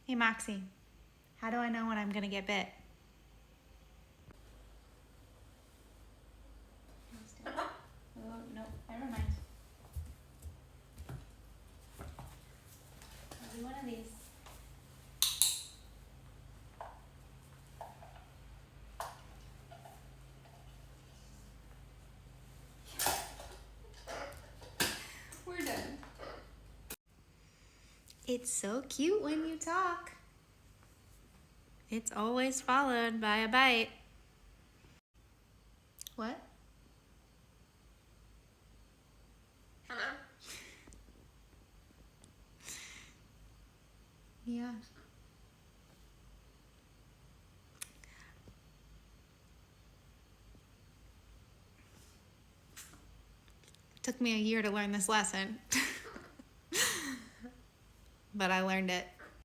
Hey, Moxie, how do I know when I'm gonna get bit? Oh, no, never mind. I'll do one of these. We're done. It's so cute when you talk. It's always followed by a bite. What? Hello? Yeah. It took me a year to learn this lesson. But I learned it.